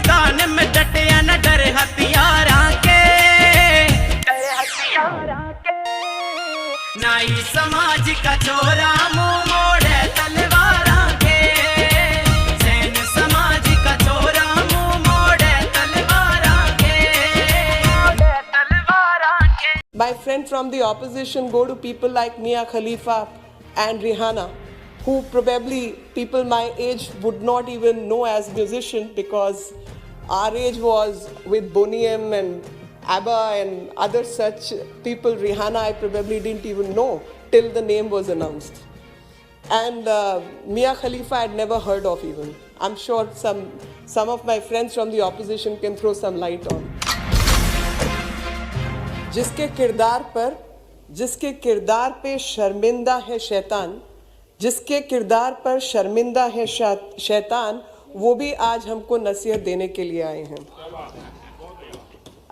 मैदान में डटे न डरे हथियारा के, नाई समाज का छोरा मुंह मोड़े तलवारा के, सैन समाज का छोरा मुंह मोड़े तलवारा के। My friend from the opposition go to people like Mia Khalifa and Rihanna, who probably people my age would not even know as musicians, because our age was with Boney M and ABBA and other such people. Rihanna I probably didn't even know till the name was announced. And Mia Khalifa I'd never heard of even. I'm sure some of my friends from the opposition can throw some light on. जिसके किरदार पे शर्मिंदा है शैतान, जिसके किरदार पर शर्मिंदा है शैतान, वो भी आज हमको नसीहत देने के लिए आए हैं।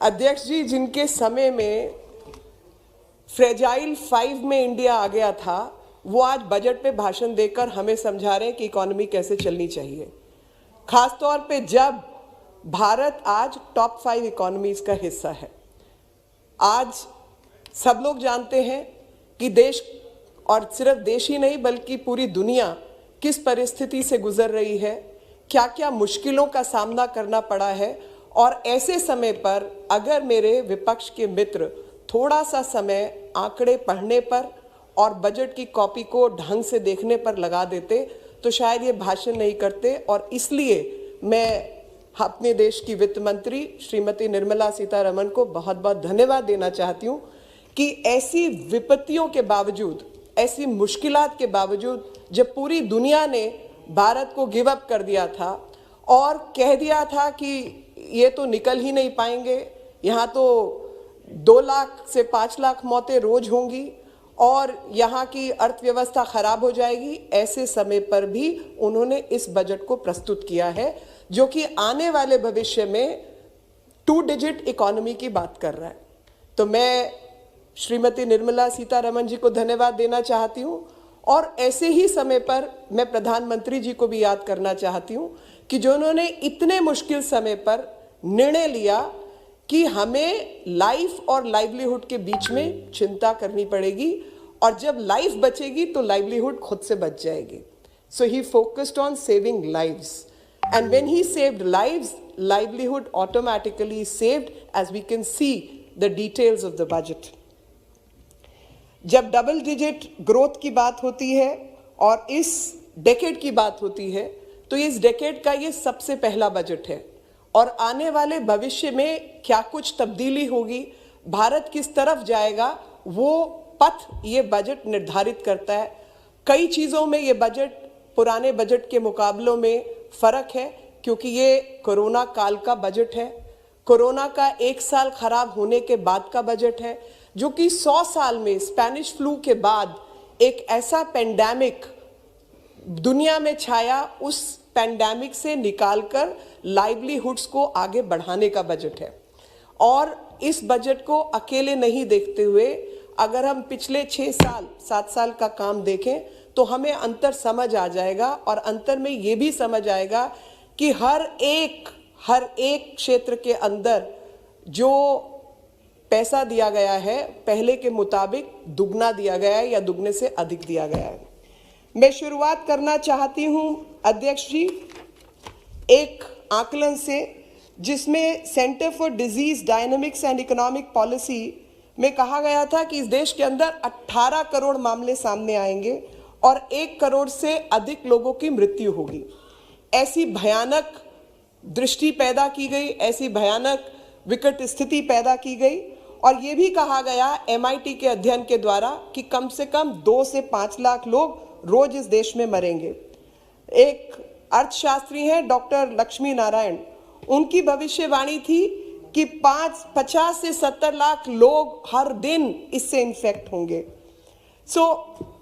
अध्यक्ष जी, जिनके समय में फ्रेजाइल 5 में इंडिया आ गया था, वो आज बजट पे भाषण देकर हमें समझा रहे हैं कि इकोनॉमी कैसे चलनी चाहिए, खासतौर पे जब भारत आज टॉप 5 इकोनॉमीज का हिस्सा है। आज सब लोग जानते हैं कि देश, और सिर्फ देश ही नहीं बल्कि पूरी दुनिया किस परिस्थिति से गुजर रही है, क्या क्या मुश्किलों का सामना करना पड़ा है। और ऐसे समय पर अगर मेरे विपक्ष के मित्र थोड़ा सा समय आंकड़े पढ़ने पर और बजट की कॉपी को ढंग से देखने पर लगा देते तो शायद ये भाषण नहीं करते। और इसलिए मैं अपने देश की वित्त मंत्री श्रीमती निर्मला सीतारमण को बहुत बहुत धन्यवाद देना चाहती हूँ कि ऐसी विपत्तियों के बावजूद, ऐसी मुश्किलात के बावजूद, जब पूरी दुनिया ने भारत को गिव अप कर दिया था और कह दिया था कि ये तो निकल ही नहीं पाएंगे, यहाँ तो 2 लाख से 5 लाख मौतें रोज होंगी और यहाँ की अर्थव्यवस्था खराब हो जाएगी, ऐसे समय पर भी उन्होंने इस बजट को प्रस्तुत किया है जो कि आने वाले भविष्य में 2 डिजिट इकोनॉमी की बात कर रहा है। तो मैं श्रीमती निर्मला सीतारमण जी को धन्यवाद देना चाहती हूँ और ऐसे ही समय पर मैं प्रधानमंत्री जी को भी याद करना चाहती हूँ कि जो उन्होंने इतने मुश्किल समय पर निर्णय लिया कि हमें लाइफ और लाइवलीहुड के बीच में चिंता करनी पड़ेगी और जब लाइफ बचेगी तो लाइवलीहुड खुद से बच जाएगी। So he focused on saving lives, and when he saved lives, livelihood automatically saved, as we can see the details of the budget. जब डबल डिजिट ग्रोथ की बात होती है और इस डेकेड की बात होती है तो इस डेकेड का ये सबसे पहला बजट है और आने वाले भविष्य में क्या कुछ तब्दीली होगी, भारत किस तरफ जाएगा, वो पथ ये बजट निर्धारित करता है। कई चीज़ों में ये बजट पुराने बजट के मुकाबलों में फ़र्क है क्योंकि ये कोरोना काल का बजट है, कोरोना का 1 साल खराब होने के बाद का बजट है, जो कि 100 साल में स्पेनिश फ्लू के बाद एक ऐसा पेंडेमिक दुनिया में छाया, उस पेंडेमिक से निकालकर लाइवलीहुड्स को आगे बढ़ाने का बजट है। और इस बजट को अकेले नहीं देखते हुए अगर हम पिछले 6 साल 7 साल का काम देखें तो हमें अंतर समझ आ जाएगा और अंतर में ये भी समझ आएगा कि हर एक क्षेत्र के अंदर जो पैसा दिया गया है पहले के मुताबिक दुगना दिया गया है या दुगने से अधिक दिया गया है। मैं शुरुआत करना चाहती हूँ अध्यक्ष जी एक आकलन से, जिसमें centre for disease dynamics and economic policy में कहा गया था कि इस देश के अंदर 18 करोड़ मामले सामने आएंगे और 1 करोड़ से अधिक लोगों की मृत्यु होगी। ऐसी भयानक दृष्टि पैदा की गई, ऐसी भयानक विकट स्थिति पैदा की गई और ये भी कहा गया MIT के अध्ययन के द्वारा कि कम से कम 2 से 5 लाख लोग रोज इस देश में मरेंगे। एक अर्थशास्त्री हैं डॉक्टर लक्ष्मी नारायण, उनकी भविष्यवाणी थी कि 50 से 70 लाख लोग हर दिन इससे इन्फेक्ट होंगे। सो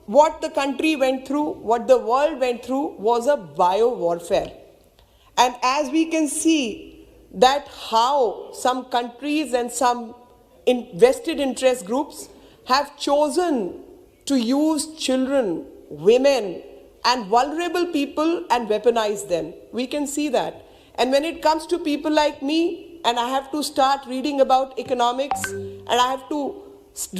what the country went through, what the world went through was a bio warfare. And as we can see that how some countries and some vested interest groups have chosen to use children, women and vulnerable people and weaponize them. We can see that. And when it comes to people like me, and I have to start reading about economics, and I have to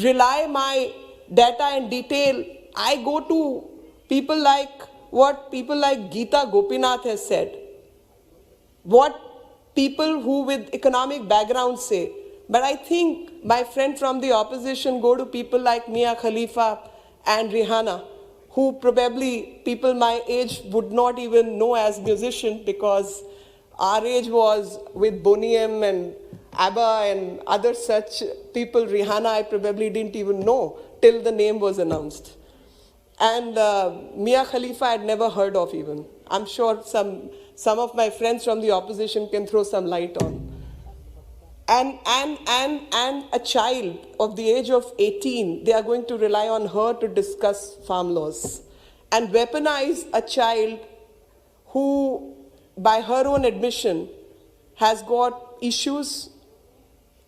rely my data and detail, I go to people like what people like Geeta Gopinath has said, what people who with economic background say. But I think my friend from the opposition go to people like Mia Khalifa and Rihanna, who probably people my age would not even know as musicians, because our age was with Boney M and ABBA and other such people. Rihanna I probably didn't even know till the name was announced. And Mia Khalifa I'd never heard of even. I'm sure some of my friends from the opposition can throw some light on. And a child of the age of 18, they are going to rely on her to discuss farm laws and weaponize a child who, by her own admission, has got issues,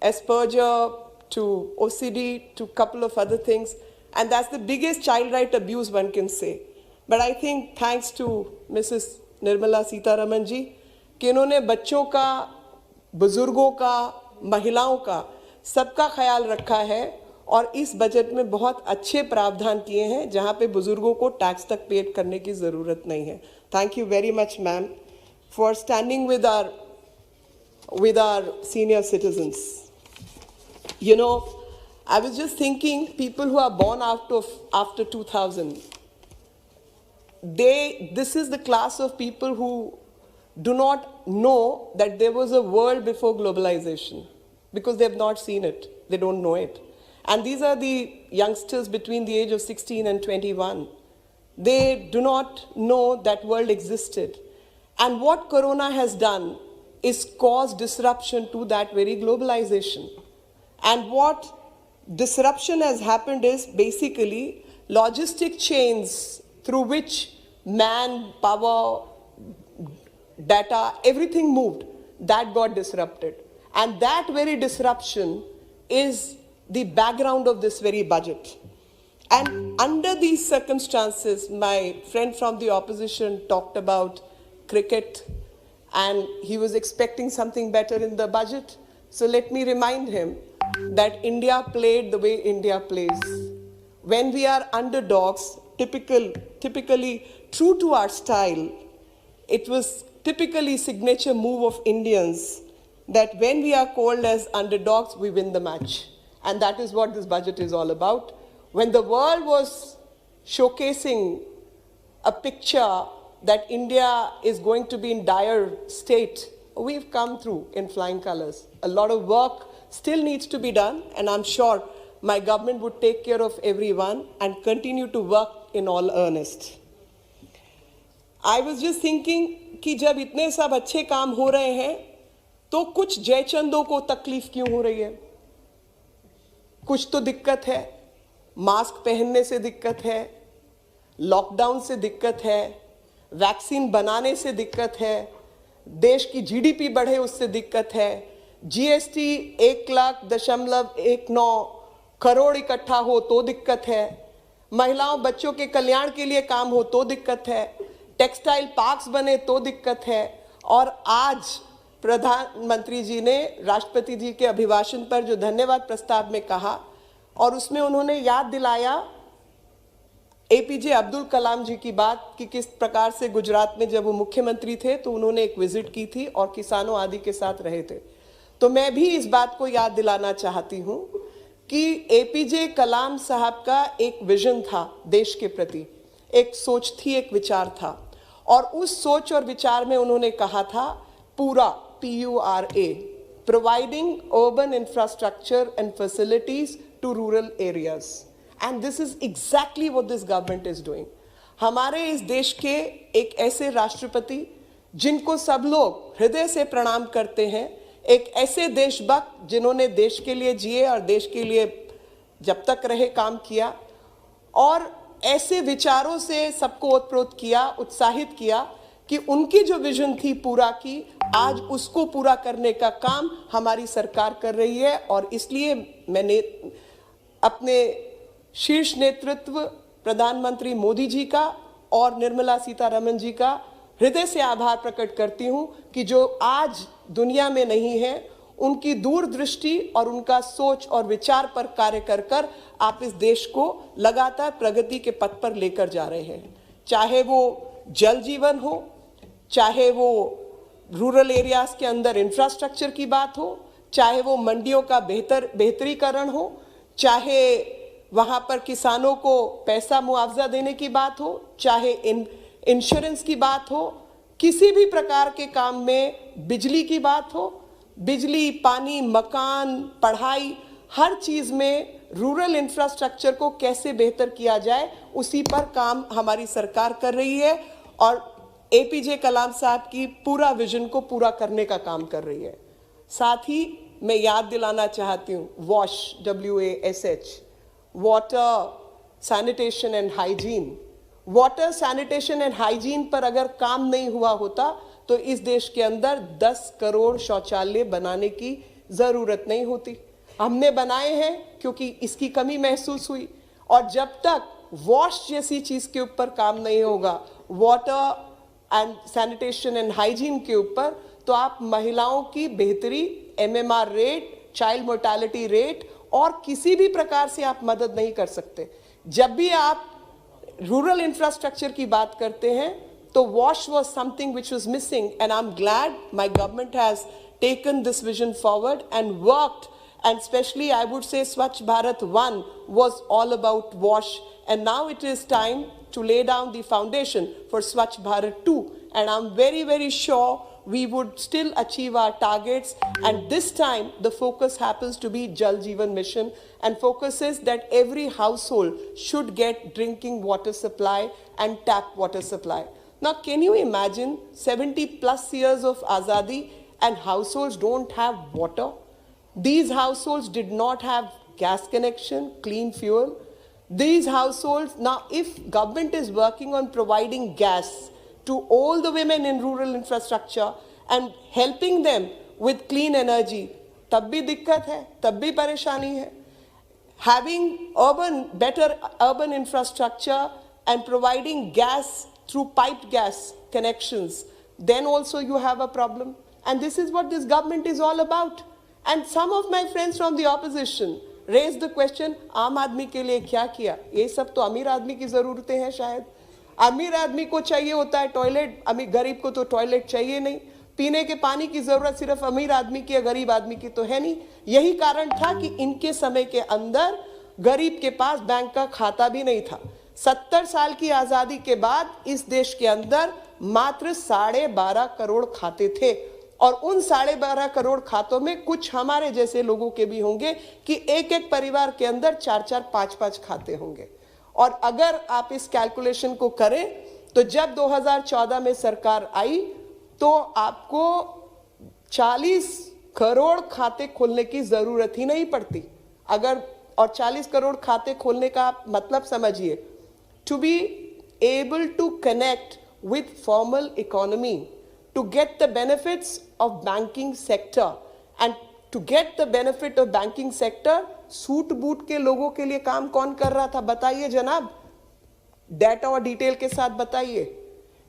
Asperger to OCD to a couple of other things. And that's the biggest child right abuse one can say. But I think thanks to Mrs. Nirmala Sitharaman ji, कि इन्होंने बच्चों का, बुजुर्गों का, महिलाओं का सबका ख्याल रखा है और इस बजट में बहुत अच्छे प्रावधान किए हैं जहां पे बुजुर्गों को टैक्स तक पेड करने की ज़रूरत नहीं है. Thank you very much, ma'am, for standing with our senior citizens. You know, I was just thinking, people who are born after 2000, this is the class of people who do not know that there was a world before globalization, because they have not seen it, they don't know it. And these are the youngsters between the age of 16 and 21. They do not know that world existed. And what Corona has done is cause disruption to that very globalization. And what disruption has happened is basically logistic chains through which man, power, data, everything moved, that got disrupted. And that very disruption is the background of this very budget. And under these circumstances, my friend from the opposition talked about cricket, and he was expecting something better in the budget. So let me remind him that India played the way India plays. When we are underdogs, typically true to our style, it was typically signature move of Indians that when we are called as underdogs, we win the match. And that is what this budget is all about. When the world was showcasing a picture that India is going to be in dire state, we've come through in flying colors. A lot of work still needs to be done, and I'm sure my government would take care of everyone and continue to work in all earnest. I was just thinking कि जब इतने सब अच्छे काम हो रहे हैं तो कुछ जयचंदों को तकलीफ क्यों हो रही है? कुछ तो दिक्कत है, मास्क पहनने से दिक्कत है, लॉकडाउन से दिक्कत है, वैक्सीन बनाने से दिक्कत है, देश की जीडीपी बढ़े उससे दिक्कत है, जीएसटी 1,19 करोड़ इकट्ठा हो तो दिक्कत है, महिलाओं बच्चों के कल्याण के लिए काम हो तो दिक्कत है, टेक्सटाइल पार्क्स बने तो दिक्कत है. और आज प्रधानमंत्री जी ने राष्ट्रपति जी के अभिभाषण पर जो धन्यवाद प्रस्ताव में कहा, और उसमें उन्होंने याद दिलाया एपीजे अब्दुल कलाम जी की बात कि किस प्रकार से गुजरात में जब वो मुख्यमंत्री थे तो उन्होंने एक विजिट की थी और किसानों आदि के साथ रहे थे. तो मैं भी इस बात को याद दिलाना चाहती हूं कि एपीजे कलाम साहब का एक विजन था देश के प्रति, एक सोच थी, एक विचार था, और उस सोच और विचार में उन्होंने कहा था पूरा PURA, providing urban infrastructure and facilities to rural areas. And this is exactly what this government is doing. हमारे इस देश के एक ऐसे राष्ट्रपति जिनको सब लोग हृदय से प्रणाम करते हैं, एक ऐसे देशभक्त जिन्होंने देश के लिए जिए और देश के लिए जब तक रहे काम किया, और ऐसे विचारों से सबको ओतप्रोत किया, उत्साहित किया कि उनकी जो विजन थी पूरा की, आज उसको पूरा करने का काम हमारी सरकार कर रही है. और इसलिए मैंने अपने शीर्ष नेतृत्व प्रधानमंत्री मोदी जी का और निर्मला सीतारमण जी का हृदय से आभार प्रकट करती हूं कि जो आज दुनिया में नहीं है, उनकी दूरदृष्टि और उनका सोच और विचार पर कार्य कर कर आप इस देश को लगातार प्रगति के पथ पर लेकर जा रहे हैं। चाहे वो जल जीवन हो, चाहे वो रूरल एरियाज के अंदर इंफ्रास्ट्रक्चर की बात हो, चाहे वो मंडियों का बेहतरीकरण हो, चाहे वहाँ पर किसानों को पैसा मुआवजा देने की बात हो, चाहे इंश्योरेंस की बात हो, किसी भी प्रकार के काम में बिजली की बात हो, बिजली, पानी, मकान, पढ़ाई, हर चीज़ में रूरल इंफ्रास्ट्रक्चर को कैसे बेहतर किया जाए, उसी पर काम हमारी सरकार कर रही है और एपीजे कलाम साहब की पूरा विजन को पूरा करने का काम कर रही है। साथ ही मैं याद दिलाना चाहती हूँ, wash, WASH, water sanitation and hygiene, water sanitation and hygiene पर अगर काम नहीं हुआ होता तो इस देश के अंदर 10 करोड़ शौचालय बनाने की ज़रूरत नहीं होती। हमने बनाए हैं क्योंकि इसकी कमी महसूस हुई, और जब तक वॉश जैसी चीज़ के ऊपर काम नहीं होगा, water and sanitation and hygiene के ऊपर, तो आप महिलाओं की बेहतरी, MMR rate, child mortality rate और किसी भी प्रकार से आप मदद नहीं कर सकते। जब भी आप रूरल इंफ्रास्ट्रक्चर की बात करते हैं तो wash was something which was missing, and I'm glad my government has taken this vision forward and worked, and especially I would say Swachh Bharat 1 was all about wash, and now it is time to lay down the foundation for Swachh Bharat 2, and I'm very, very sure we would still achieve our targets, and this time the focus happens to be Jal Jeevan Mission, and focus is that every household should get drinking water supply and tap water supply. Now, can you imagine 70 plus years of Azadi and households don't have water? These households did not have gas connection, clean fuel. These households, now if government is working on providing gas to all the women in rural infrastructure and helping them with clean energy, तब भी दिक्कत है, तब भी परेशानी है. Having better urban infrastructure and providing gas through piped gas connections, then also you have a problem. And this is what this government is all about. And some of my friends from the opposition raised the question, आम आदमी के लिए क्या किया? ये सब तो अमीर आदमी की ज़रूरतें हैं शायद. अमीर आदमी को चाहिए होता है टॉयलेट, गरीब को तो टॉयलेट चाहिए नहीं. पीने के पानी की ज़रूरत सिर्फ अमीर आदमी की या गरीब आदमी की तो है नहीं. यही कारण था कि इनके समय के अंदर गरीब के पास बैंक का खाता भी नहीं था. 70 साल की आज़ादी के बाद इस देश के अंदर मात्र 12.5 करोड़ खाते थे, और उन 12.5 करोड़ खातों में कुछ हमारे जैसे लोगों के भी होंगे कि एक एक परिवार के अंदर 4-4, 5-5 खाते होंगे. और अगर आप इस कैलकुलेशन को करें तो जब 2014 में सरकार आई तो आपको 40 करोड़ खाते खोलने की ज़रूरत ही नहीं पड़ती. अगर और 40 करोड़ खाते खोलने का आप मतलब समझिए, to be able to connect with formal economy, to get the benefits of banking sector, and to get the benefit of banking sector, suit boot के लोगों के लिए काम कौन कर रहा था बताइए जनाब, डेटा और डिटेल के साथ बताइए.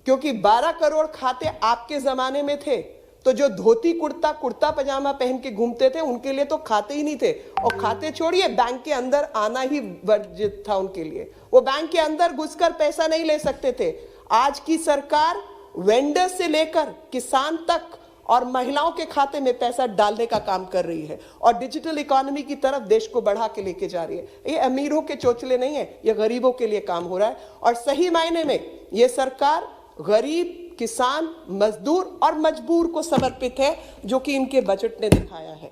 क्योंकि 12 करोड़ खाते आपके जमाने में थे, तो जो धोती कुर्ता पजामा पहन के घूमते थे उनके लिए तो खाते ही नहीं थे. और खाते छोड़िए, बैंक के अंदर आना ही वर्जित था उनके लिए. वो बैंक के अंदर घुसकर पैसा नहीं ले सकते थे. आज की सरकार वेंडर से लेकर किसान तक और महिलाओं के खाते में पैसा डालने का काम कर रही है और डिजिटल इकोनॉमी की तरफ देश को बढ़ा के लेके जा रही है. ये अमीरों के चोचले नहीं है, ये गरीबों के लिए काम हो रहा है. और सही मायने में ये सरकार गरीब, किसान, मजदूर और मजबूर को समर्पित है, जो कि इनके बजट ने दिखाया है.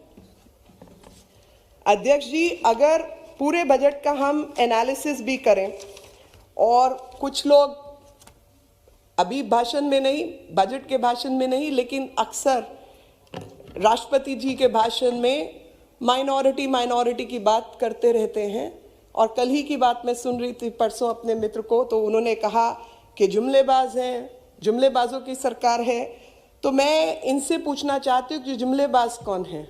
अध्यक्ष जी, अगर पूरे बजट का हम एनालिसिस भी करें, और कुछ लोग अभी भाषण में नहीं, बजट के भाषण में नहीं, लेकिन अक्सर राष्ट्रपति जी के भाषण में माइनॉरिटी की बात करते रहते हैं. और कल ही की बात मैं सुन रही थी परसों अपने मित्र को, तो उन्होंने कहा कि जुमलेबाज हैं, जुमलेबाजों की सरकार है. तो मैं इनसे पूछना चाहती हूँ कि जुमलेबाज कौन हैं?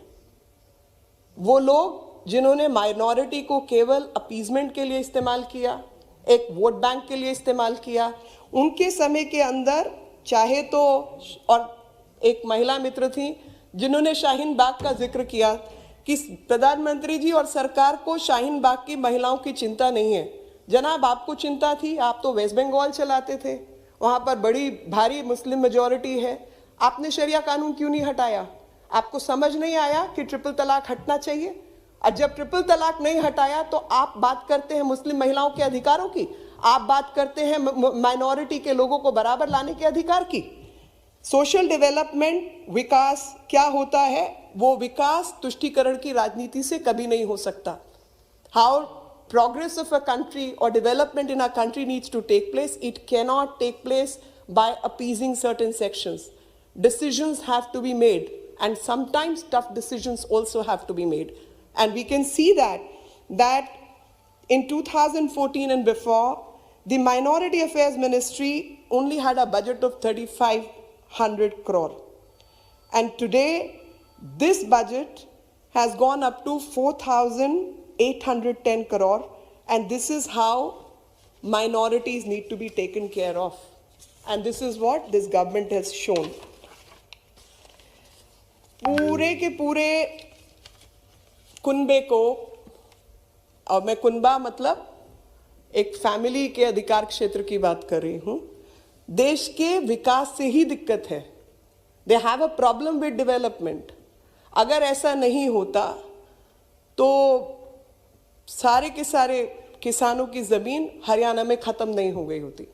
वो लोग जिन्होंने माइनॉरिटी को केवल अपीजमेंट के लिए इस्तेमाल किया, एक वोट बैंक के लिए इस्तेमाल किया. उनके समय के अंदर चाहे तो, और एक महिला मित्र थी जिन्होंने शाहीन बाग का जिक्र किया कि प्रधानमंत्री जी और सरकार को शाहीन बाग की महिलाओं की चिंता नहीं है। जनाब, आपको चिंता थी, आप तो वेस्ट बंगाल चलाते थे, वहाँ पर बड़ी भारी मुस्लिम मेजॉरिटी है, आपने शरिया कानून क्यों नहीं हटाया? आपको समझ नहीं आया कि ट्रिपल तलाक हटना चाहिए? और जब ट्रिपल तलाक नहीं हटाया तो आप बात करते हैं मुस्लिम महिलाओं के अधिकारों की, आप बात करते हैं माइनॉरिटी के लोगों को बराबर लाने के अधिकार की। सोशल डेवलपमेंट, विकास क्या होता है? वो विकास तुष्टीकरण की राजनीति से कभी नहीं हो सकता। How progress of a country or development in a country needs to take place, it cannot take place by appeasing certain sections. Decisions have to be made, and sometimes tough decisions also have to be made. And we can see that in 2014 and before, the Minority Affairs Ministry only had a budget of 3,500 crore. And today, this budget has gone up to 4,810 crore, and this is how minorities need to be taken care of, and this is what this government has shown. पूरे के पूरे कुनबे को, और मैं कुनबा मतलब एक family के अधिकार क्षेत्र की बात कर रही हूं, देश के विकास से ही दिक्कत है। They have a problem with development. अगर ऐसा नहीं होता तो सारे के सारे किसानों की जमीन हरियाणा में खत्म नहीं हो गई होती।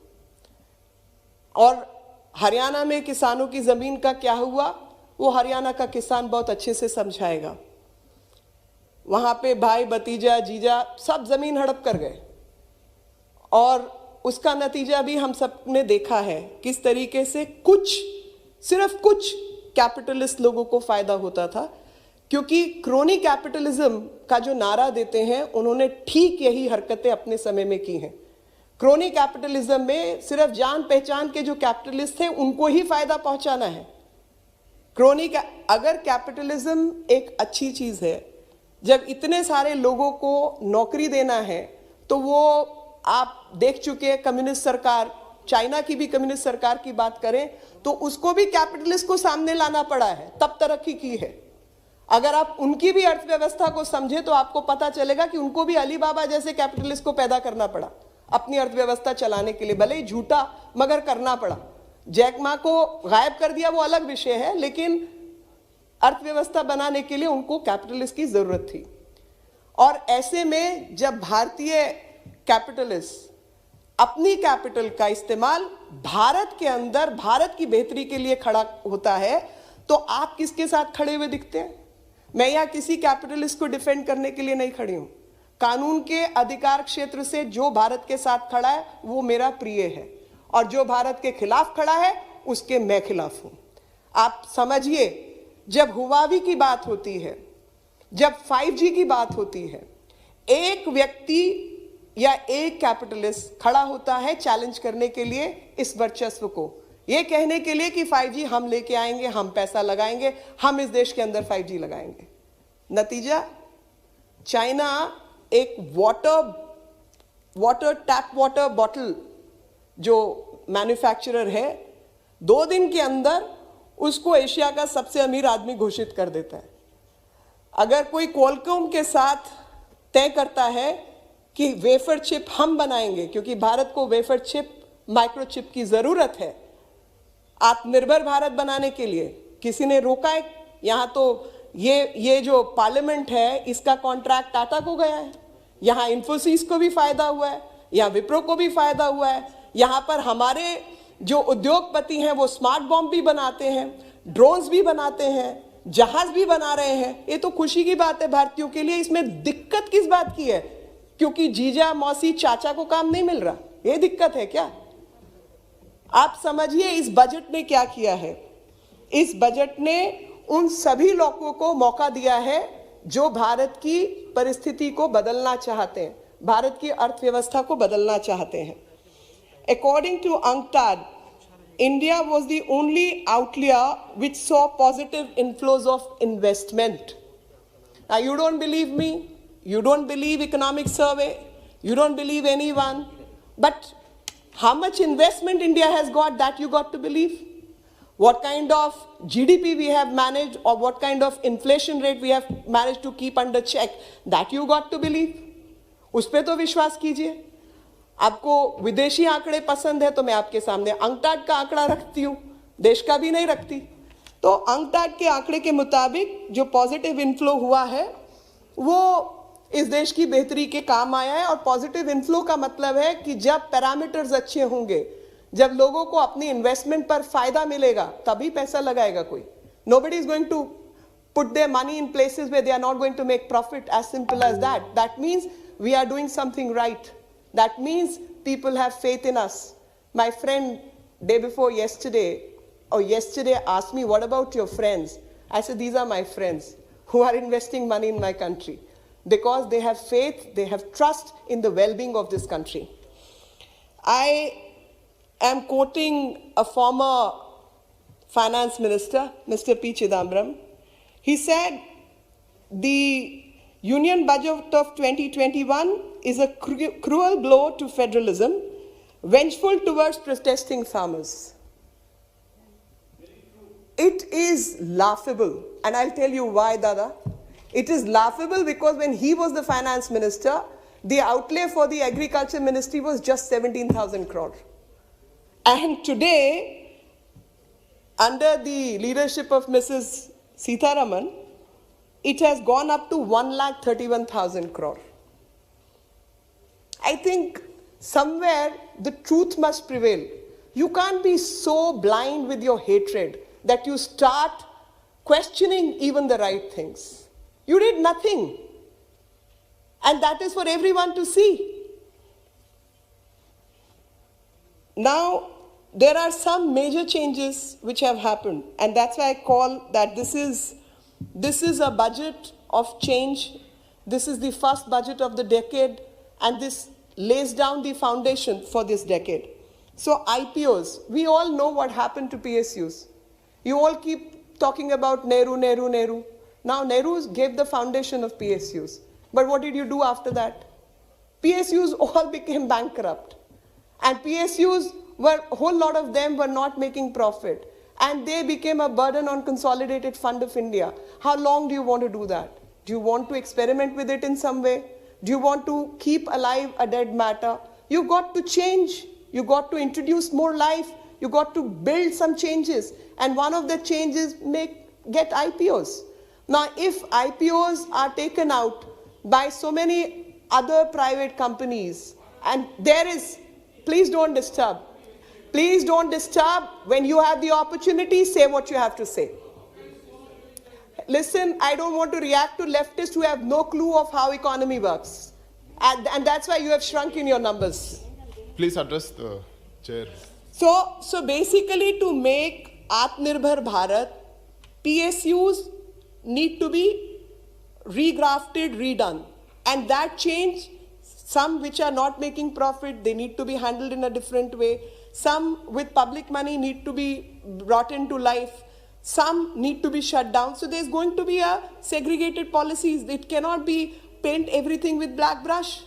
और हरियाणा में किसानों की जमीन का क्या हुआ, वो हरियाणा का किसान बहुत अच्छे से समझाएगा। वहां पे भाई, भतीजा, जीजा सब जमीन हड़प कर गए, और उसका नतीजा भी हम सब ने देखा है, किस तरीके से सिर्फ कुछ कैपिटलिस्ट लोगों को फायदा होता था। क्योंकि क्रोनी कैपिटलिज्म का जो नारा देते हैं, उन्होंने ठीक यही हरकतें अपने समय में की हैं। क्रोनी कैपिटलिज्म में सिर्फ जान पहचान के जो कैपिटलिस्ट थे उनको ही फायदा पहुंचाना है। अगर कैपिटलिज्म एक अच्छी चीज है, जब इतने सारे लोगों को नौकरी देना है, तो वो आप देख चुके हैं कम्युनिस्ट सरकार, चाइना की भी कम्युनिस्ट सरकार की बात करें तो उसको भी कैपिटलिस्ट को सामने लाना पड़ा है, तब तरक्की की है। अगर आप उनकी भी अर्थव्यवस्था को समझे तो आपको पता चलेगा कि उनको भी अली बाबा जैसे कैपिटलिस्ट को पैदा करना पड़ा अपनी अर्थव्यवस्था चलाने के लिए, भले ही झूठा मगर करना पड़ा। जैक मा को गायब कर दिया वो अलग विषय है, लेकिन अर्थव्यवस्था बनाने के लिए उनको कैपिटलिस्ट की जरूरत थी। और ऐसे में जब भारतीय कैपिटलिस्ट अपनी कैपिटल का इस्तेमाल भारत के अंदर भारत की बेहतरी के लिए खड़ा होता है, तो आप किसके साथ खड़े हुए दिखते हैं? मैं यहां किसी कैपिटलिस्ट को डिफेंड करने के लिए नहीं खड़ी हूं। कानून के अधिकार क्षेत्र से जो भारत के साथ खड़ा है वो मेरा प्रिय है, और जो भारत के खिलाफ खड़ा है उसके मैं खिलाफ हूं। आप समझिए, जब हुवावी की बात होती है, जब 5G की बात होती है, एक व्यक्ति या एक कैपिटलिस्ट खड़ा होता है चैलेंज करने के लिए इस वर्चस्व को, ये कहने के लिए कि 5G हम लेके आएंगे, हम पैसा लगाएंगे, हम इस देश के अंदर 5G लगाएंगे। नतीजा, चाइना एक टैप वाटर बॉटल जो मैन्युफैक्चरर है, 2 दिन के अंदर उसको एशिया का सबसे अमीर आदमी घोषित कर देता है। अगर कोई क्वालकॉम के साथ तय करता है कि वेफर चिप हम बनाएंगे, क्योंकि भारत को वेफर चिप, माइक्रोचिप की जरूरत है आत्मनिर्भर भारत बनाने के लिए, किसी ने रोका है? यहाँ तो ये जो पार्लियामेंट है इसका कॉन्ट्रैक्ट टाटा को गया है, यहाँ इन्फोसिस को भी फायदा हुआ है, यहाँ विप्रो को भी फायदा हुआ है, यहाँ पर हमारे जो उद्योगपति हैं वो स्मार्ट बॉम्ब भी बनाते हैं, ड्रोन्स भी बनाते हैं, जहाज भी बना रहे हैं। ये तो खुशी की बात है भारतीयों के लिए। इसमें दिक्कत किस बात की है? क्योंकि जीजा, मौसी, चाचा को काम नहीं मिल रहा, ये दिक्कत है क्या? आप समझिए इस बजट ने क्या किया है। इस बजट ने उन सभी लोगों को मौका दिया है जो भारत की परिस्थिति को बदलना चाहते हैं, भारत की अर्थव्यवस्था को बदलना चाहते हैं। According to UNCTAD, India was the only outlier which saw positive inflows of investment. Now you don't believe me, you don't believe economic survey, you don't believe anyone, but how much investment India has got, that you got to believe? what kind of GDP we have managed, or what kind of inflation rate we have managed to keep under check, that you got to believe. उस पे तो विश्वास कीजिए. आपको विदेशी आंकड़े पसंद है तो मैं आपके सामने अंकटाड का आंकड़ा रखती हूँ, देश का भी नहीं रखती. तो अंकटाड के आंकड़े के मुताबिक जो पॉजिटिव इनफ्लो हुआ है वो इस देश की बेहतरी के काम आया है. और पॉजिटिव इनफ्लो का मतलब है कि जब पैरामीटर्स अच्छे होंगे, जब लोगों को अपनी इन्वेस्टमेंट पर फायदा मिलेगा, तभी पैसा लगाएगा कोई. Nobody is going to put their money in places where they are not going to make profit. As simple as that. That means we are doing something right. That means people have faith in us. My friend day before yesterday asked me, what about your friends? I said, these are my friends who are investing money in my country because they have faith, they have trust in the well-being of this country. I am quoting a former finance minister, Mr. P. Chidambaram. He said, the Union budget of 2021 is a cruel blow to federalism, vengeful towards protesting farmers. It is laughable, and I'll tell you why, Dada. It is laughable because when he was the finance minister, the outlay for the agriculture ministry was just 17,000 crore. And today, under the leadership of Mrs. Sitharaman, it has gone up to 1,31,000 crore. I think somewhere the truth must prevail. You can't be so blind with your hatred that you start questioning even the right things. You did nothing. And that is for everyone to see. Now, there are some major changes which have happened, and that's why I call that this is a budget of change. This is the first budget of the decade, and this lays down the foundation for this decade. So IPOs, we all know what happened to PSUs. You all keep talking about Nehru, Nehru, Nehru. Now Nehru gave the foundation of PSUs. But what did you do after that? PSUs all became bankrupt. And PSUs a whole lot of them were not making profit. And they became a burden on Consolidated Fund of India. How long do you want to do that? Do you want to experiment with it in some way? Do you want to keep alive a dead matter? You got to change. You got to introduce more life. You got to build some changes. And one of the changes get IPOs. Now, if IPOs are taken out by so many other private companies, and there is, please don't disturb. Please don't disturb. When you have the opportunity, say what you have to say. Listen, I don't want to react to leftists who have no clue of how economy works. And that's why you have shrunk in your numbers. Please address the chair. So basically, to make Atmanirbhar Bharat, PSUs need to be regrafted, redone. And that change, some which are not making profit, they need to be handled in a different way. Some with public money need to be brought into life. Some need to be shut down. So there's going to be a segregated policies. It cannot be paint everything with black brush.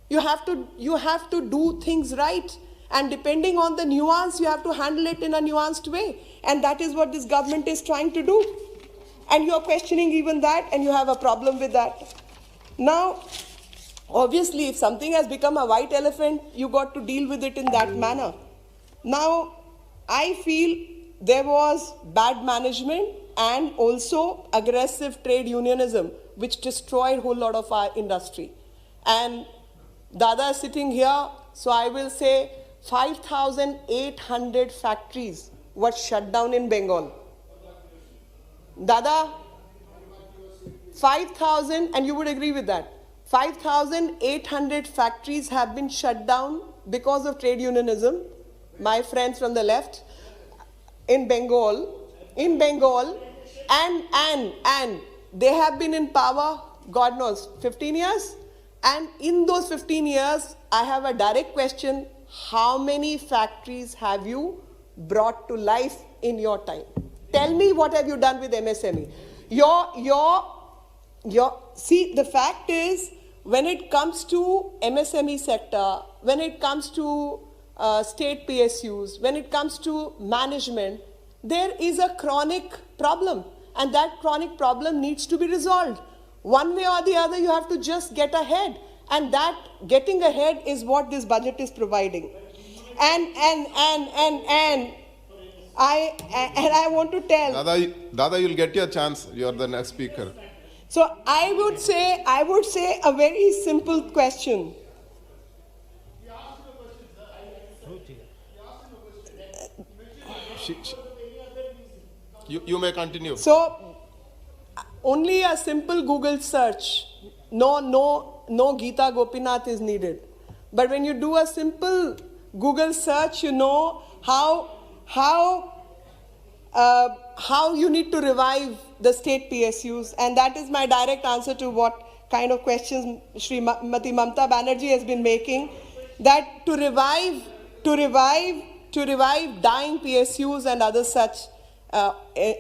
You have to do things right. And depending on the nuance, you have to handle it in a nuanced way. And that is what this government is trying to do. And you're questioning even that, and you have a problem with that. Now, obviously, if something has become a white elephant, you got to deal with it in that manner. Now, I feel there was bad management and also aggressive trade unionism, which destroyed a whole lot of our industry. And Dada is sitting here, so I will say 5,800 factories were shut down in Bengal. Dada, 5,000, and you would agree with that, 5,800 factories have been shut down because of trade unionism. My friends from the left, in Bengal, and they have been in power, God knows, 15 years. And in those 15 years, I have a direct question: how many factories have you brought to life in your time? Tell me, what have you done with MSME? See, the fact is, when it comes to MSME sector, when it comes to state PSUs, when it comes to management, there is a chronic problem, and that chronic problem needs to be resolved. One way or the other, you have to just get ahead, and that getting ahead is what this budget is providing. And I want to tell. Dada, you'll get your chance. You're the next speaker. So I would say a very simple question. You may continue. So only a simple Google search. No Geeta Gopinath is needed. But when you do a simple Google search, you know how you need to revive the state PSUs, and that is my direct answer to what kind of questions Srimati Mamata Banerjee has been making. That to revive dying PSUs and other such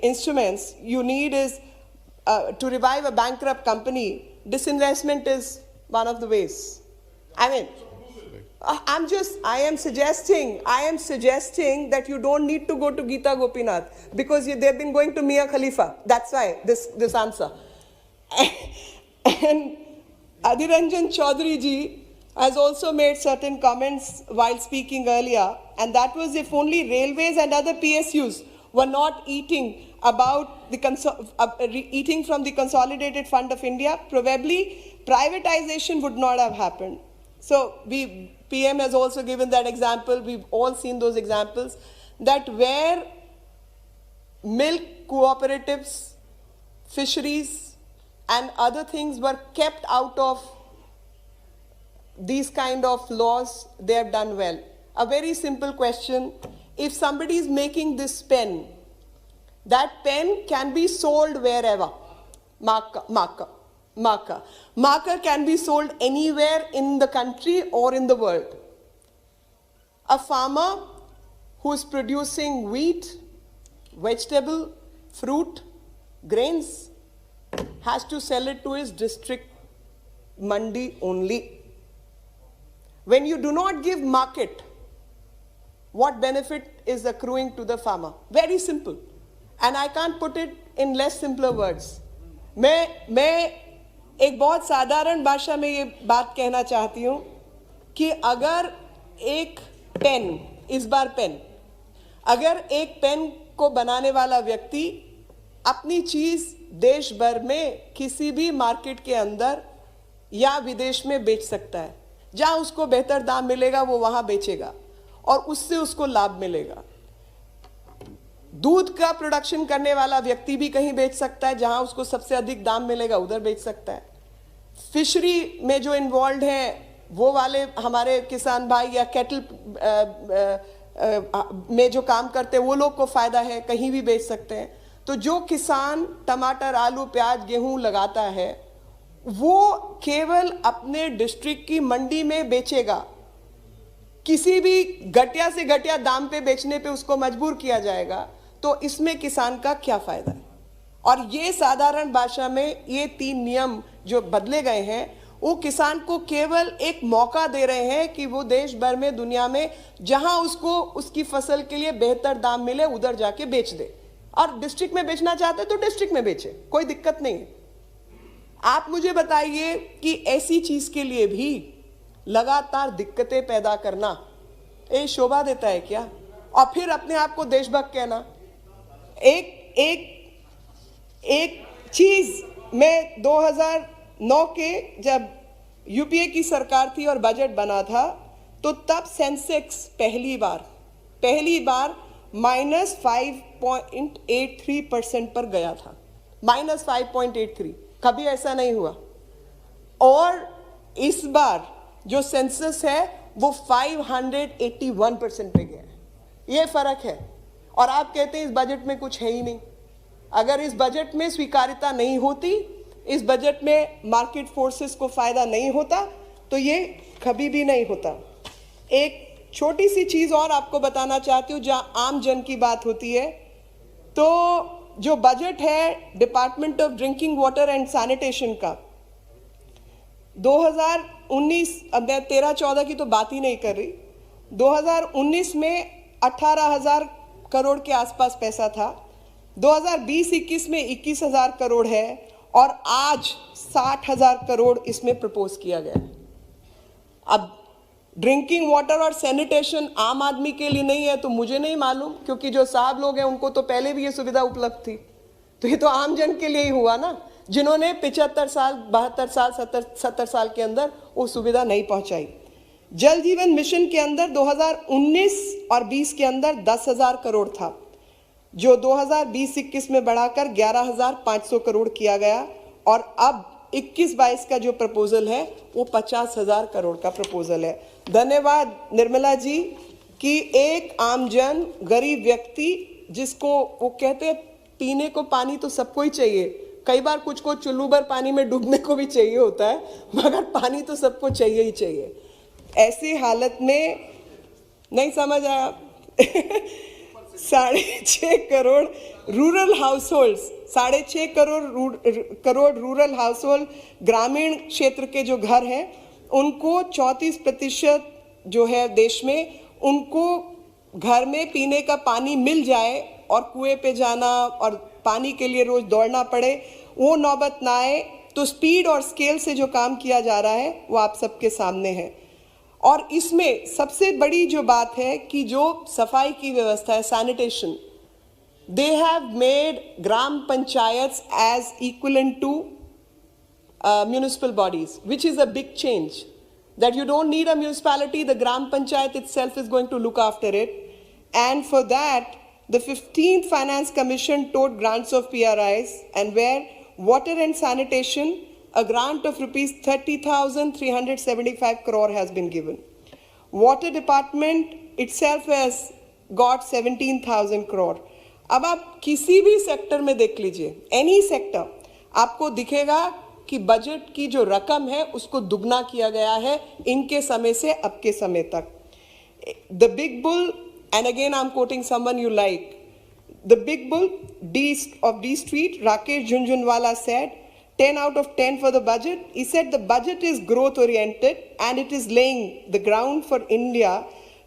instruments, you need is to revive a bankrupt company. Disinvestment is one of the ways. I mean, I am suggesting that you don't need to go to Geeta Gopinath, because they've been going to Mia Khalifa. That's why this answer. And Adhiranjan Chaudhary ji has also made certain comments while speaking earlier, and that was if only railways and other PSUs were not eating eating from the Consolidated Fund of India, probably privatization would not have happened. So PM has also given that example. We've all seen those examples, that where milk cooperatives, fisheries, and other things were kept out of these kind of laws, they have done well. A very simple question: if somebody is making this pen, that pen can be sold wherever. Marker can be sold anywhere in the country or in the world. A farmer who is producing wheat, vegetable, fruit, grains, has to sell it to his district mandi only. When you do not give market, what benefit is accruing to the farmer? Very simple. And I can't put it in less simpler words. मैं एक बहुत साधारण भाषा में ये बात कहना चाहती हूँ कि अगर एक पेन को बनाने वाला व्यक्ति अपनी चीज़ देश भर में किसी भी मार्केट के अंदर या विदेश में बेच सकता है, जहाँ उसको बेहतर दाम मिलेगा वो वहाँ बेचेगा और उससे उसको लाभ मिलेगा। दूध का प्रोडक्शन करने वाला व्यक्ति भी कहीं बेच सकता है, जहां उसको सबसे अधिक दाम मिलेगा उधर बेच सकता है। फिशरी में जो इन्वॉल्व हैं वो वाले हमारे किसान भाई या कैटल में जो काम करते हैं वो लोग को फायदा है, कहीं भी बेच सकते हैं। तो जो किसान टमाटर, आलू, प्याज, गेहूं लगाता है वो केवल अपने डिस्ट्रिक्ट की मंडी में बेचेगा। किसी भी घटिया से घटिया दाम पे बेचने पे उसको मजबूर किया जाएगा, तो इसमें किसान का क्या फायदा है? और ये साधारण भाषा में ये 3 नियम जो बदले गए हैं वो किसान को केवल एक मौका दे रहे हैं कि वो देश भर में, दुनिया में जहां उसको उसकी फसल के लिए बेहतर दाम मिले उधर जाके बेच दे। और डिस्ट्रिक्ट में बेचना चाहते तो डिस्ट्रिक्ट में बेचे, कोई दिक्कत नहीं है। आप मुझे बताइए कि ऐसी चीज के लिए भी लगातार दिक्कतें पैदा करना ये शोभा देता है क्या? और फिर अपने आप को देशभक्त कहना। एक चीज मैं 2009 के जब यूपीए की सरकार थी और बजट बना था तो तब सेंसेक्स पहली बार -5.83% पर गया था। -5.83, कभी ऐसा नहीं हुआ। और इस बार जो सेंसस है वो 581% पे गया है। ये फर्क है। और आप कहते हैं इस बजट में कुछ है ही नहीं। अगर इस बजट में स्वीकार्यता नहीं होती, इस बजट में मार्केट फोर्सेस को फायदा नहीं होता, तो ये कभी भी नहीं होता। एक छोटी सी चीज और आपको बताना चाहती हूँ, जहां आम जन की बात होती है, तो जो बजट है department of drinking water and sanitation का 2019, अब मैं 13-14 की तो बात ही नहीं कर रही, 2019 में 18,000 करोड़ के आसपास पैसा था, 2020-21 में 21,000 करोड़ है और आज 60,000 करोड़ इसमें प्रपोज किया गया है। अब ड्रिंकिंग वाटर और सैनिटेशन आम आदमी के लिए नहीं है तो मुझे नहीं मालूम, क्योंकि जो साहब लोग हैं उनको तो पहले भी ये सुविधा उपलब्ध थी, तो ये तो आम जन के लिए ही हुआ ना, जिन्होंने 75 साल 72 साल 70 साल के अंदर वो सुविधा नहीं पहुंचाई। जल जीवन मिशन के अंदर 2019 और 20 के अंदर 10,000 करोड़ था, जो 2020-21 में बढ़ाकर 11,500 करोड़ किया गया और अब 21-22 का जो प्रपोजल है वो 50,000 करोड़ का प्रपोजल है। धन्यवाद निर्मला जी कि एक आमजन गरीब व्यक्ति, जिसको वो कहते हैं पीने को पानी तो सबको ही चाहिए, कई बार कुछ को चुल्लू भर पानी में डूबने को भी चाहिए होता है, मगर पानी तो सबको चाहिए ही चाहिए। ऐसी हालत में नहीं समझ आया 6.5 crore rural households, 6.5 crore rural household ग्रामीण क्षेत्र के जो घर हैं उनको 34% जो है देश में, उनको घर में पीने का पानी मिल जाए और कुएं पे जाना और पानी के लिए रोज दौड़ना पड़े वो नौबत ना आए। तो स्पीड और स्केल से जो काम किया जा रहा है वो आप सबके सामने है। और इसमें सबसे बड़ी जो बात है कि जो सफाई की व्यवस्था है, sanitation, they have made gram panchayats as equivalent to municipal bodies, which is a big change, that you don't need a municipality, the gram panchayat itself is going to look after it. And for that the 15th finance commission toward grants of PRIs, and where water and sanitation a grant of rupees 30,375 crore has been given. Water department itself has got 17,000 crore. अब आप किसी भी sector में देख लीजिए, any sector, आपको दिखेगा कि बजट की जो रकम है उसको दुगना किया गया है इनके समय से अब के समय तक। The big bull, and again I'm quoting someone you like, the big bull of D Street, Rakesh Jhunjhunwala said 10 out of 10 for the budget. He said the budget is growth oriented and it is laying the ground for India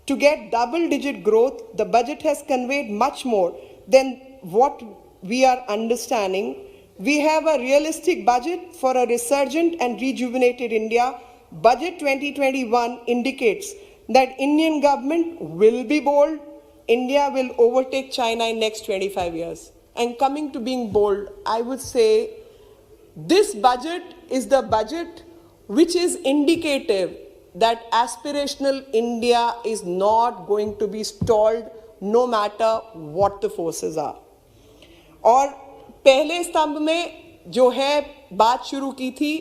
to get double-digit growth. The budget has conveyed much more than what we are understanding. We have a realistic budget for a resurgent and rejuvenated India. Budget 2021 indicates that Indian government will be bold. India will overtake China in next 25 years. And coming to being bold, I would say this budget is the budget which is indicative that aspirational India is not going to be stalled no matter what the forces are. और पहले स्तंभ में जो है बात शुरू की थी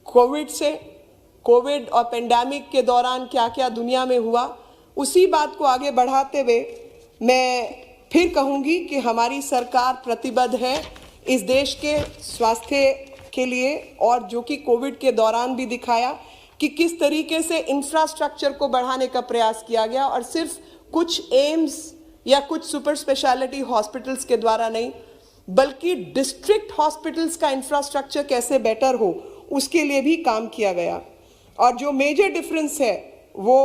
कोविड से, कोविड और पेंडेमिक के दौरान क्या क्या दुनिया में हुआ, उसी बात को आगे बढ़ाते हुए मैं फिर कहूँगी कि हमारी सरकार प्रतिबद्ध है इस देश के स्वास्थ्य के लिए, और जो कि कोविड के दौरान भी दिखाया कि किस तरीके से इंफ्रास्ट्रक्चर को बढ़ाने का प्रयास किया गया, और सिर्फ कुछ एम्स या कुछ सुपर स्पेशलिटी हॉस्पिटल्स के द्वारा नहीं, बल्कि डिस्ट्रिक्ट हॉस्पिटल्स का इंफ्रास्ट्रक्चर कैसे बेटर हो उसके लिए भी काम किया गया। और जो मेजर डिफरेंस है वो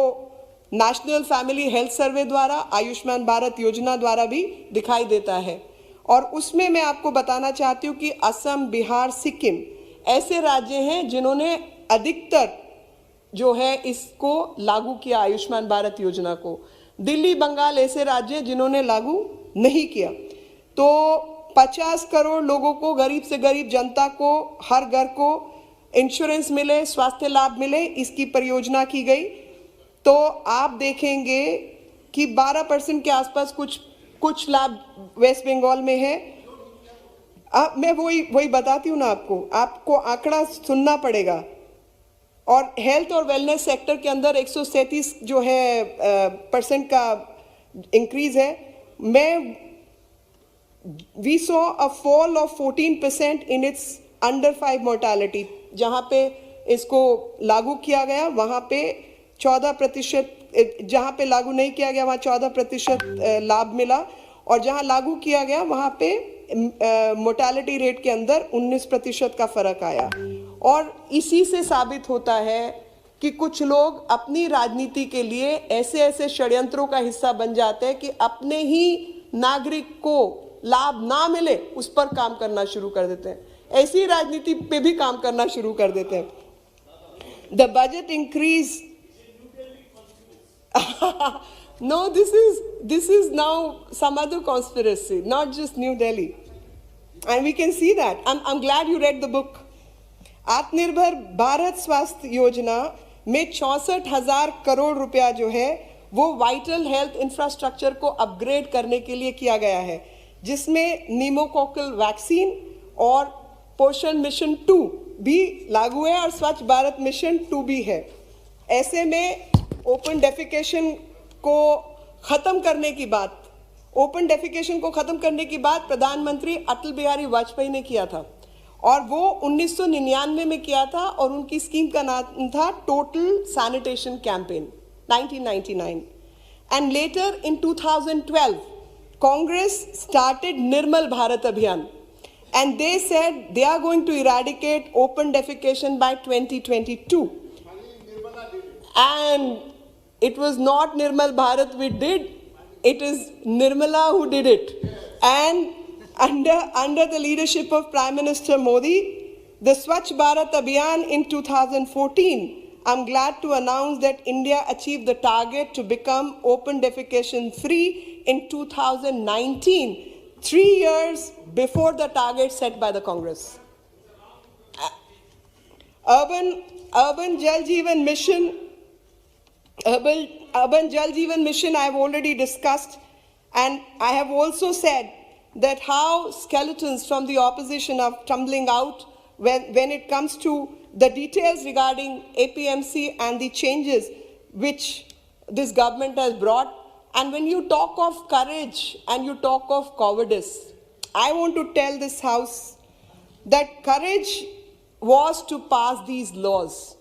नेशनल फैमिली हेल्थ सर्वे द्वारा, आयुष्मान भारत योजना द्वारा भी दिखाई देता है। और उसमें मैं आपको बताना चाहती हूँ कि असम, बिहार, सिक्किम ऐसे राज्य हैं जिन्होंने अधिकतर जो है इसको लागू किया, आयुष्मान भारत योजना को। दिल्ली, बंगाल ऐसे राज्य हैं जिन्होंने लागू नहीं किया। तो 50 करोड़ लोगों को, गरीब से गरीब जनता को, हर घर को इंश्योरेंस मिले, स्वास्थ्य लाभ मिले, इसकी परियोजना की गई। तो आप देखेंगे कि 12% के आसपास कुछ लाभ वेस्ट बंगाल में है। अब मैं वही बताती हूँ ना, आपको आंकड़ा सुनना पड़ेगा। और हेल्थ और वेलनेस सेक्टर के अंदर 137 जो है % का इंक्रीज है। We saw a fall of 14% in its under 5 mortality. जहाँ पे इसको लागू किया गया वहाँ पे 14%, जहाँ पे लागू नहीं किया गया वहाँ 14% लाभ मिला, और जहाँ लागू किया गया वहाँ पे मोर्टेलिटी रेट के अंदर 19% का फर्क आया। और इसी से साबित होता है कि कुछ लोग अपनी राजनीति के लिए ऐसे ऐसे षड्यंत्रों का हिस्सा बन जाते हैं कि अपने ही नागरिक को लाभ ना मिले उस पर काम करना शुरू कर देते हैं, ऐसी राजनीति पे भी काम करना शुरू कर देते हैं. The budget increase. No, this is now some other conspiracy, not just New Delhi. And we can see that. I'm glad you read the book. आत्मनिर्भर भारत स्वास्थ्य योजना में 64,000 करोड़ रुपया जो है वो वाइटल हेल्थ इंफ्रास्ट्रक्चर को अपग्रेड करने के लिए किया गया है, जिसमें निमोकोकल वैक्सीन और पोषण मिशन 2 भी लागू है और स्वच्छ भारत मिशन 2 भी है. ऐसे में ओपन डेफिकेशन को खत्म करने की बात प्रधानमंत्री अटल बिहारी वाजपेयी ने किया था और वो 1999 में किया था और उनकी स्कीम का नाम था total sanitation campaign 1999. And later in 2012 Congress started Nirmal Bharat Abhiyan and they said they are going to eradicate open defecation by 2022. And it was not Nirmal Bharat we did, it is Nirmala who did it. And under the leadership of Prime Minister Modi, the Swachh Bharat Abhiyan in 2014, I'm glad to announce that India achieved the target to become open defecation free in 2019. 3 years before the target set by the Congress. Urban Jal Jeevan Mission, Urban Jal Jeevan Mission I have already discussed, and I have also said that how skeletons from the opposition are tumbling out when it comes to the details regarding APMC and the changes which this government has brought. And when you talk of courage and you talk of cowardice, I want to tell this House that courage was to pass these laws.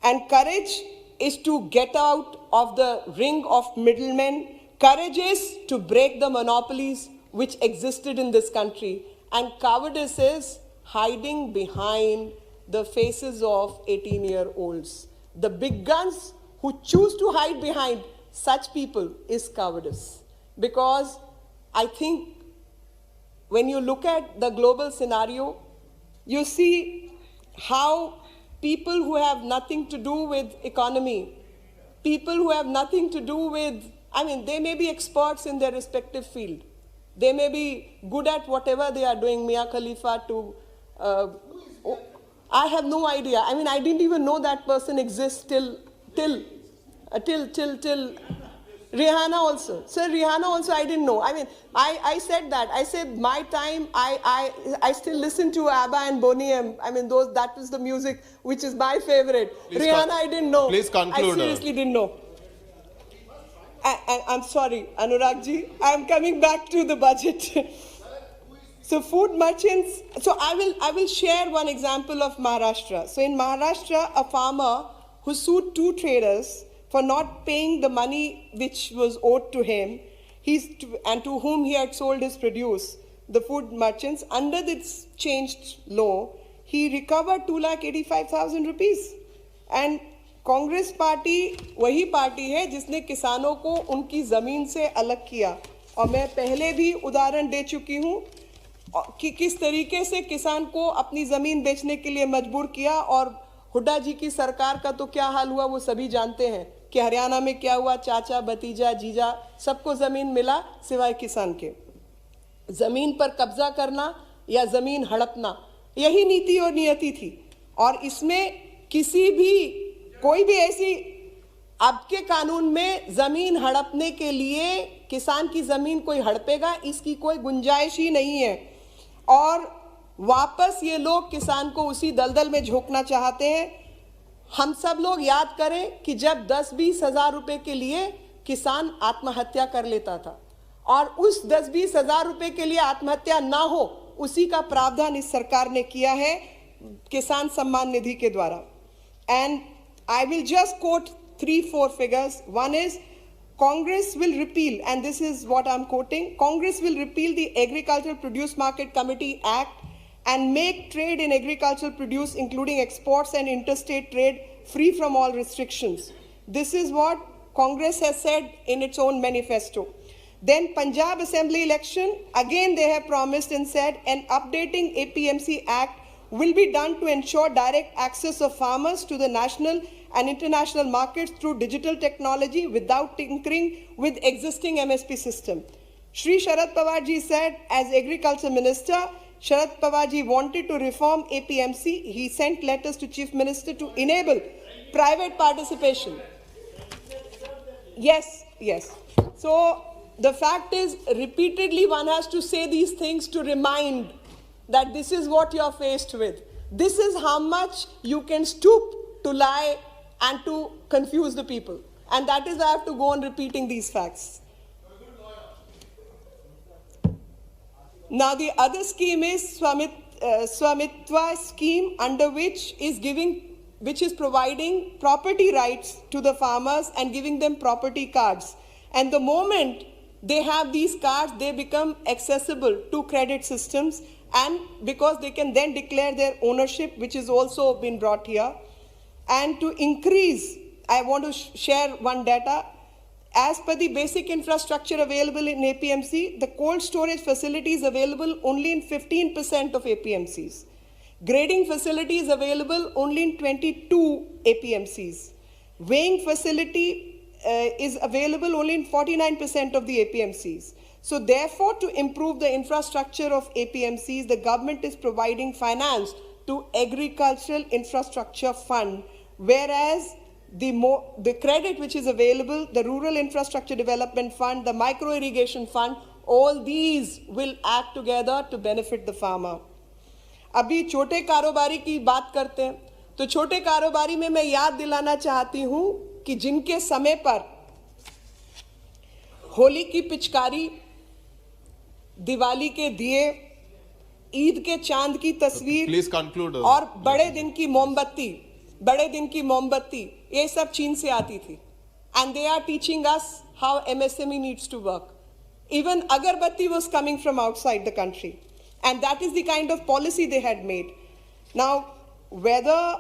And courage is to get out of the ring of middlemen. Courage is to break the monopolies which existed in this country. And cowardice is hiding behind the faces of 18-year-olds. The big guns who choose to hide behind such people is cowardice. Because I think when you look at the global scenario, you see how people who have nothing to do with economy, people who have nothing to do with, they may be experts in their respective field. They may be good at whatever they are doing, Mia Khalifa to, I have no idea. I didn't even know that person exists till Rihanna also. Sir, Rihanna also I didn't know. I said that. I said my time, I still listen to ABBA and Boney M. That was the music which is my favorite. Please Rihanna I didn't know. Please conclude. I seriously didn't know. I'm sorry, Anurag ji. I'm coming back to the budget. So food merchants, so I will share one example of Maharashtra. So in Maharashtra, a farmer who sued 2 traders for not paying the money which was owed to him, and to whom he had sold his produce, the food merchants, under this changed law, he recovered 2,85,000 rupees. And Congress party वही party है जिसने किसानों को उनकी ज़मीन से अलग किया. और मैं पहले भी उदाहरण दे चुकी हूँ कि किस तरीके से किसान को अपनी ज़मीन बेचने के लिए मजबूर किया. और हुड्डा जी की सरकार का तो क्या हाल हुआ वो सभी जानते हैं कि हरियाणा में क्या हुआ. चाचा, भतीजा, जीजा सबको ज़मीन मिला सिवाय किसान के. ज़मीन पर कब्जा करना या ज़मीन हड़पना, यही नीति और नियति थी. और इसमें कोई भी ऐसी अब के कानून में ज़मीन हड़पने के लिए किसान की ज़मीन कोई हड़पेगा, इसकी कोई गुंजाइश ही नहीं है. और वापस ये लोग किसान को उसी दलदल में झोंकना चाहते हैं. हम सब लोग याद करें कि जब 10-20 हज़ार रुपए के लिए किसान आत्महत्या कर लेता था और उस 10-20 हज़ार रुपए के लिए आत्महत्या ना हो, उसी का प्रावधान इस सरकार ने किया है किसान सम्मान निधि के द्वारा. And I will just quote 3-4 figures. One is Congress will repeal, and this is what I'm quoting, Congress will repeal the Agricultural Produce Market Committee Act and make trade in agricultural produce, including exports and interstate trade, free from all restrictions. This is what Congress has said in its own manifesto. Then Punjab Assembly election, again they have promised and said an updating APMC Act will be done to ensure direct access of farmers to the national and international markets through digital technology without tinkering with existing MSP system. Shri Sharad Pawar ji said, as Agriculture Minister, Sharad Pawar ji wanted to reform APMC. He sent letters to Chief Minister to enable private participation. Yes, yes. So the fact is, repeatedly one has to say these things to remind that this is what you are faced with. This is how much you can stoop to lie and to confuse the people. And that is why I have to go on repeating these facts. Now the other scheme is Swamitva scheme, under which is providing property rights to the farmers and giving them property cards. And the moment they have these cards, they become accessible to credit systems, and because they can then declare their ownership, which is also been brought here. And to increase, I want to share one data. As per the basic infrastructure available in APMC, the cold storage facility is available only in 15% of APMCs. Grading facility is available only in 22 APMCs. Weighing facility is available only in 49% of the APMCs. So therefore, to improve the infrastructure of APMCs, the government is providing finance to Agricultural Infrastructure Fund, whereas the credit which is available, the Rural Infrastructure Development Fund, the Micro Irrigation Fund, all these will act together to benefit the farmer. अभी छोटे कारोबारी की बात करते हैं, तो छोटे कारोबारी में मैं याद दिलाना चाहती हूँ कि जिनके समय पर होली की पिचकारी, दिवाली के दिए, ईद के चांद की तस्वीर और बड़े दिन की मोमबत्ती ये सब चीन से आती थी. And they are teaching us how MSME needs to work. Even agarbatti was coming from outside the country. And that is the kind of policy they had made. Now, whether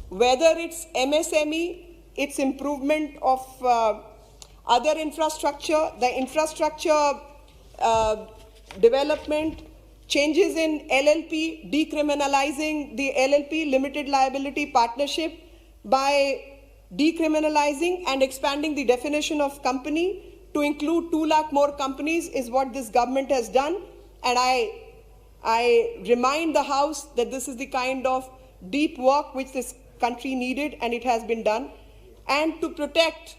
it's MSME, its improvement of other infrastructure, the infrastructure development, changes in LLP, decriminalizing the LLP, limited liability partnership, by decriminalizing and expanding the definition of company to include 2 lakh more companies is what this government has done. And I remind the House that this is the kind of deep work which this country needed, and it has been done. And to protect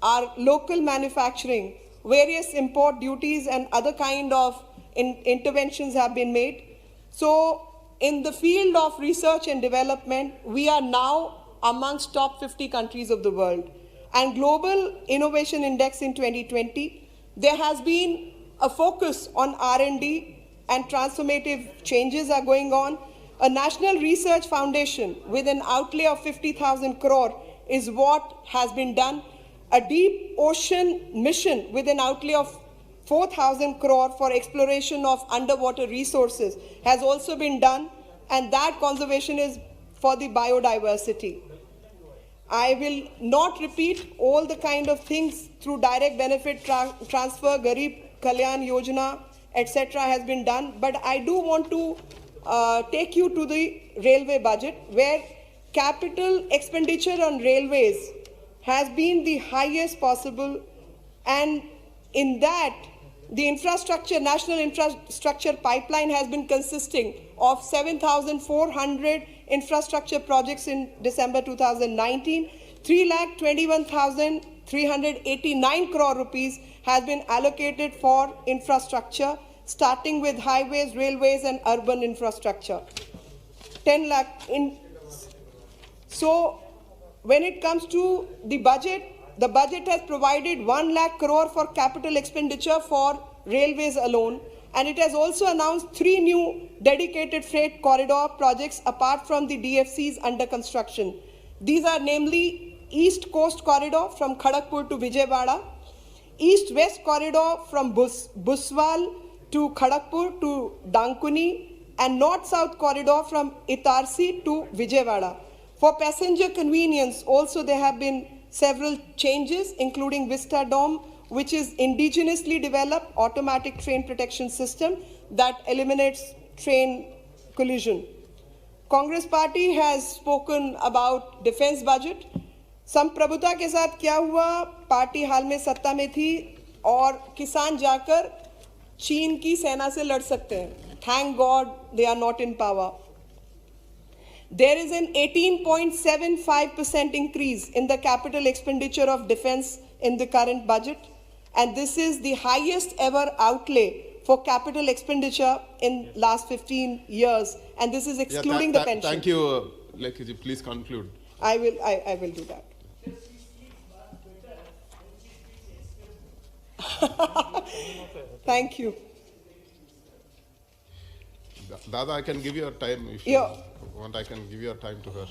our local manufacturing, various import duties and other kind of interventions have been made. So in the field of research and development, we are now amongst top 50 countries of the world. And Global Innovation Index in 2020, there has been a focus on R&D and transformative changes are going on. A National Research Foundation with an outlay of 50,000 crore is what has been done. A deep ocean mission with an outlay of 4,000 crore for exploration of underwater resources has also been done, and that conservation is for the biodiversity. I will not repeat all the kind of things through direct benefit transfer, Garib Kalyan Yojana, etc. has been done, but I do want to take you to the railway budget, where capital expenditure on railways has been the highest possible, and in that the national infrastructure pipeline has been consisting of 7,400 infrastructure projects in December 2019. 3,21,389 crore rupees has been allocated for infrastructure, starting with highways, railways, and urban infrastructure. 10 lakh in. So when it comes to the budget has provided 1 lakh crore for capital expenditure for railways alone, and it has also announced 3 new dedicated freight corridor projects apart from the DFCs under construction. These are namely East Coast Corridor from Kharagpur to Vijayawada, East-West Corridor from Buswal to Kharagpur to Dankuni, and North-South Corridor from Itarsi to Vijayawada. For passenger convenience, also there have been several changes, including Vistadome, which is indigenously developed automatic train protection system that eliminates train collision. Congress party has spoken about defense budget. संप्रभुता के साथ क्या हुआ? Party हाल में सत्ता में थी और किसान जाकर चीन की सेना से लड़ सकते हैं. Thank God they are not in power. There is an 18.75% increase in the capital expenditure of defense in the current budget, and this is the highest ever outlay for capital expenditure in last 15 years, and this is excluding the pension. Thank you, Lekhi. Please conclude. I will do that. Thank you. Dada, I can give you a time if Yeah. you want. I can give your time to her.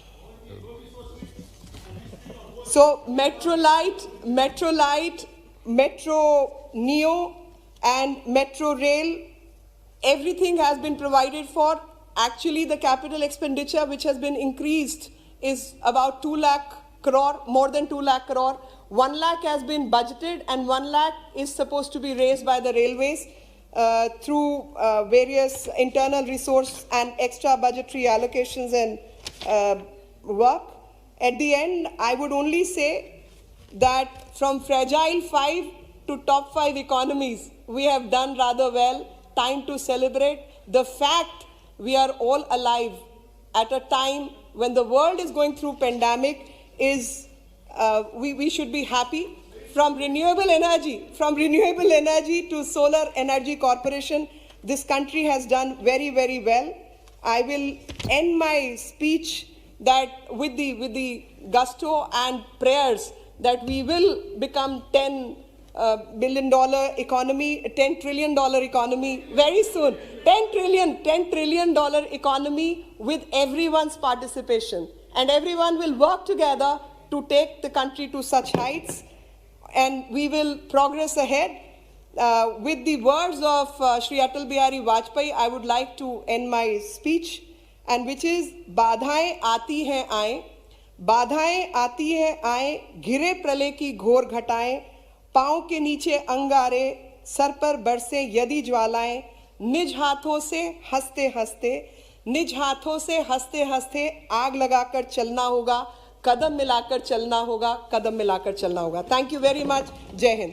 So Metrolite, Metro Neo, and Metro Rail, everything has been provided for. Actually, the capital expenditure which has been increased is about 2 lakh crore, more than 2 lakh crore. 1 lakh has been budgeted, and 1 lakh is supposed to be raised by the railways through various internal resource and extra budgetary allocations and work. At the end, I would only say that from fragile 5 to top 5 economies, we have done rather well. Time to celebrate. The fact we are all alive at a time when the world is going through pandemic is, we should be happy. From renewable energy to Solar Energy Corporation, this country has done very, very well. I will end my speech that with the gusto and prayers that we will become $10 billion economy, $10 trillion economy very soon. $10 trillion economy with everyone's participation, and everyone will work together to take the country to such heights, and we will progress ahead. With the words of Shri Atal Bihari Vajpayee, I would like to end my speech, and which is, बाधाएं आती हैं आए, घिरे प्रलय की घोर घटाएं, पांव के नीचे अंगारे, सर पर बरसे यदि ज्वालाएं, निज हाथों से हंसते हंसते आग लगाकर चलना होगा, कदम मिलाकर चलना होगा. Thank you very much. Jai Hind.